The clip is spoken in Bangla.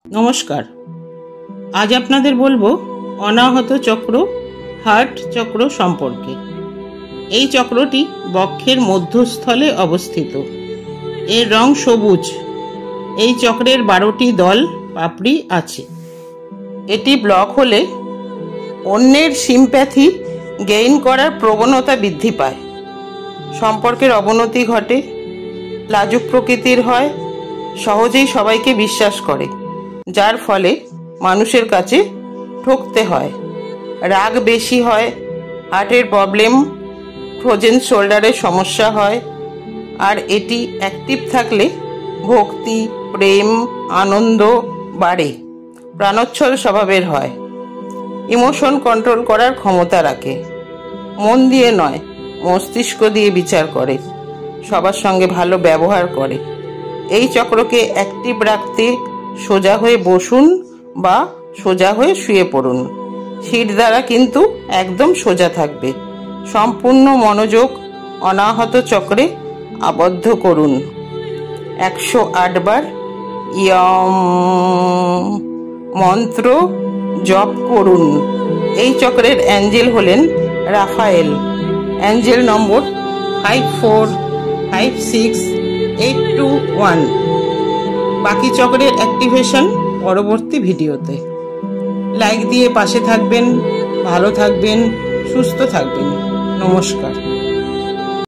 নমস্কার। আজ আপনাদের বলবো অনাহত চক্র, হার্ট চক্র সম্পর্কে। এই চক্রটি বক্ষের মধ্যস্থলে অবস্থিত। এর রং সবুজ। এই চক্রের 12টি দল পাপড়ি আছে। এটি ব্লক হলে অন্যের সিম্প্যাথি গেইন করার প্রবণতা বৃদ্ধি পায়, সম্পর্কের অবনতি ঘটে, লাজুক প্রকৃতির হয়, সহজেই সবাইকে বিশ্বাস করে, যার ফলে মানুষের কাছে ঠকতে হয়, রাগ বেশি হয়, হার্টের প্রবলেম, ফ্রোজেন শোল্ডারের সমস্যা হয়। আর এটি অ্যাক্টিভ থাকলে ভক্তি, প্রেম, আনন্দ বাড়ে, প্রাণোচ্ছল স্বভাবের হয়, ইমোশন কন্ট্রোল করার ক্ষমতা রাখে, মন দিয়ে নয় মস্তিষ্ক দিয়ে বিচার করে, সবার সঙ্গে ভালো ব্যবহার করে। এই চক্রকে অ্যাক্টিভ রাখতে সোজা হয়ে বসুন বা সোজা হয়ে শুয়ে পড়ুন। সিট দ্বারা কিন্তু একদম সোজা থাকবে। সম্পূর্ণ মনোযোগ অনাহত চক্রে আবদ্ধ করুন। 108 বার ইয়ম মন্ত্র জপ করুন। এই চক্রের অ্যাঞ্জেল হলেন রাফায়েল। অ্যাঞ্জেল নম্বর 545682 1। বাকি চক্রের অ্যাক্টিভেশন পরবর্তী ভিডিওতে। লাইক দিয়ে পাশে থাকবেন। ভালো থাকবেন, সুস্থ থাকবেন। নমস্কার।